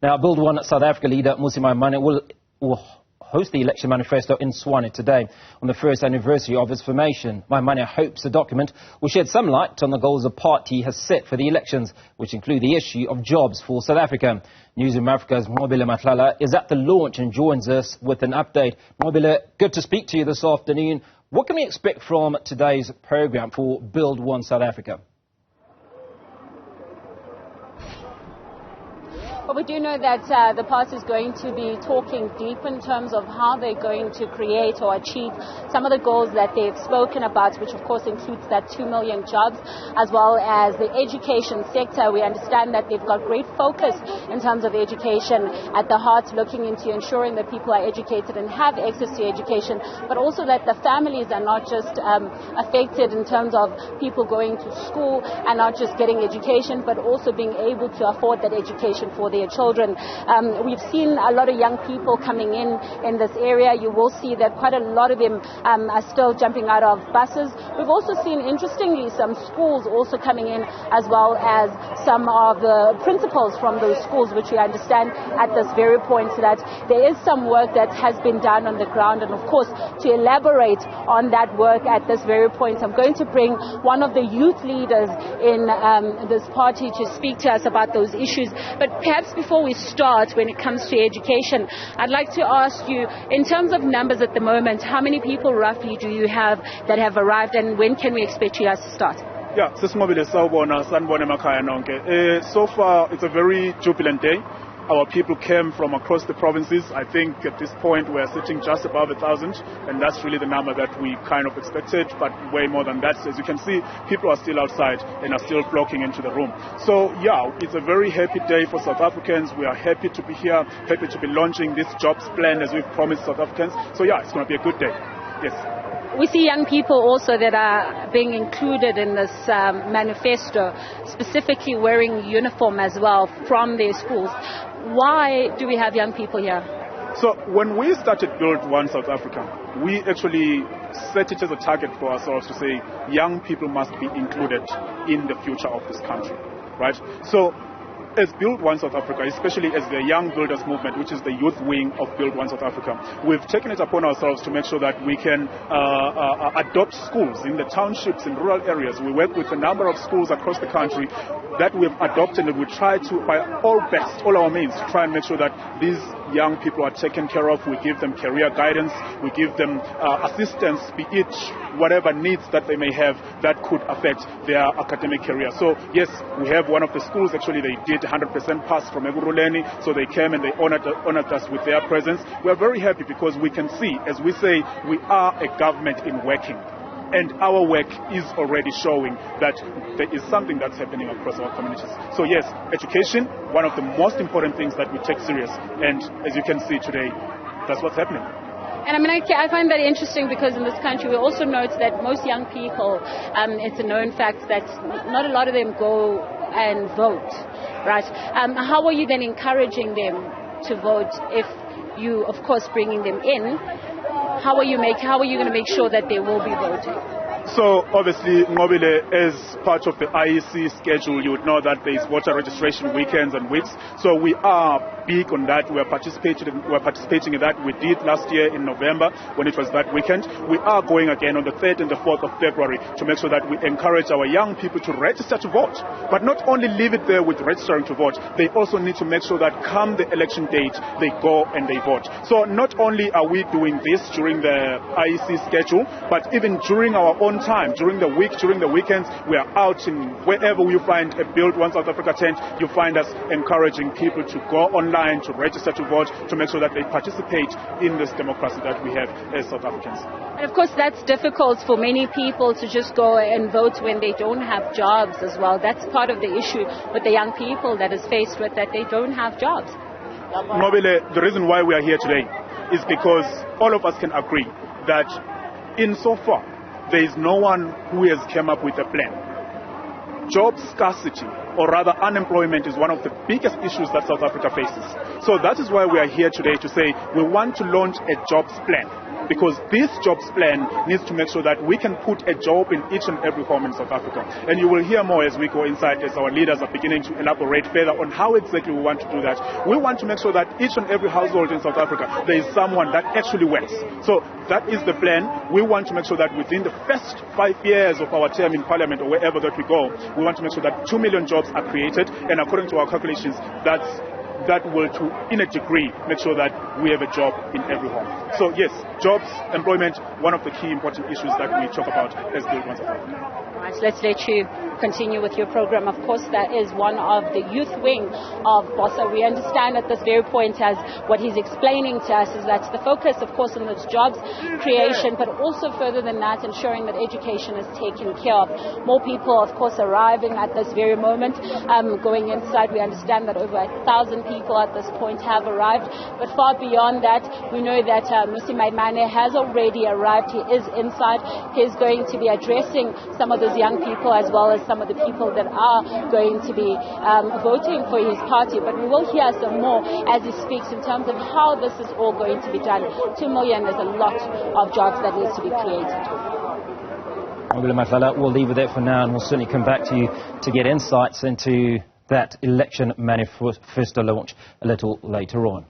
Now, Build One South Africa leader Mmusi Maimane will host the election manifesto in Tshwane today on the first anniversary of its formation. Maimane hopes the document will shed some light on the goals the party has set for the elections, which include the issue of jobs for South Africa. Newzroom Afrika's Nqobile Madlala is at the launch and joins us with an update. Nqobile, good to speak to you this afternoon. What can we expect from today's programme for Build One South Africa? Well, we do know that the party is going to be talking deep in terms of how they're going to create or achieve some of the goals that they've spoken about, which of course includes that 2 million jobs, as well as the education sector. We understand that they've got great focus in terms of education at the heart, looking into ensuring that people are educated and have access to education, but also that the families are not just affected in terms of people going to school and not just getting education, but also being able to afford that education for their children. We've seen a lot of young people coming in this area. You will see that quite a lot of them are still jumping out of buses. We've also seen, interestingly, some schools also coming in, as well as some of the principals from those schools, which we understand at this very point, so that there is some work that has been done on the ground. And of course, to elaborate on that work at this very point, I'm going to bring one of the youth leaders in this party to speak to us about those issues. But perhaps before we start, when it comes to education, I'd like to ask you, in terms of numbers at the moment, how many people roughly do you have that have arrived, and when can we expect you guys to start? Yeah, so far it's a very jubilant day. Our people came from across the provinces. I think at this point we're sitting just above 1,000, and that's really the number that we kind of expected, but way more than that. As you can see, people are still outside and are still flocking into the room. So yeah, it's a very happy day for South Africans. We are happy to be here, happy to be launching this jobs plan as we've promised South Africans. So yeah, it's going to be a good day. Yes. We see young people also that are being included in this manifesto, specifically wearing uniform as well from their schools. Why do we have young people here? So when we started Build One South Africa, we actually set it as a target for ourselves to say young people must be included in the future of this country, right? So as Build One South Africa, especially as the Young Builders Movement, which is the youth wing of Build One South Africa, we've taken it upon ourselves to make sure that we can adopt schools in the townships and rural areas. We work with a number of schools across the country that we've adopted, and we try to, by all our means, to try and make sure that these young people are taken care of. We give them career guidance, we give them assistance, be it whatever needs that they may have that could affect their academic career. So yes, we have one of the schools, actually they did 100% pass from Eguruleni, so they came and they honored us with their presence. We are very happy because we can see, as we say, we are a government in working. And our work is already showing that there is something that's happening across our communities. So yes, education, one of the most important things that we take serious. And as you can see today, that's what's happening. And I mean, I find that interesting because in this country we also note that most young people, it's a known fact that not a lot of them go and vote, right? How are you then encouraging them to vote if you, of course, bringing them in? How are you going to make sure that they will be voting? So obviously, Nqobile, as part of the IEC schedule, you would know that there is voter registration weekends and weeks. So we are big on that. We are participating in that. We did last year in November when it was that weekend. We are going again on the 3rd and the 4th of February to make sure that we encourage our young people to register to vote. But not only leave it there with registering to vote, they also need to make sure that come the election date, they go and they vote. So not only are we doing this during the IEC schedule, but even during our own time, during the week, during the weekends, we are out in wherever you find a Build One South Africa tent, you find us encouraging people to go online, to register to vote, to make sure that they participate in this democracy that we have as South Africans. And of course that's difficult for many people to just go and vote when they don't have jobs as well. That's part of the issue with the young people that is faced with, that they don't have jobs. Nqobile, the reason why we are here today is because all of us can agree that insofar there is no one who has come up with a plan. Job scarcity, or rather unemployment, is one of the biggest issues that South Africa faces. So that is why we are here today to say we want to launch a jobs plan. Because this jobs plan needs to make sure that we can put a job in each and every home in South Africa. And you will hear more as we go inside, as our leaders are beginning to elaborate further on how exactly we want to do that. We want to make sure that each and every household in South Africa, there is someone that actually works. So that is the plan. We want to make sure that within the first 5 years of our term in Parliament or wherever that we go, we want to make sure that 2 million jobs are created. And according to our calculations, that will, in a degree, make sure that we have a job in every home. So yes, jobs, employment, one of the key important issues that we talk about as Build One South Africa. Right, let's let you continue with your program. Of course, that is one of the youth wing of BOSA. We understand at this very point, as what he's explaining to us, is that the focus, of course, on this jobs creation, but also further than that, ensuring that education is taken care of. More people, of course, arriving at this very moment. Going inside, we understand that over 1,000 people at this point have arrived. But far beyond that, we know that Mmusi Maimane has already arrived. He is inside. He's going to be addressing some of those young people, as well as some of the people that are going to be voting for his party. But we will hear some more as he speaks in terms of how this is all going to be done. 2 million is a lot of jobs that needs to be created. Madlala, we'll leave it there for now, and we'll certainly come back to you to get insights into that election manifesto launch a little later on.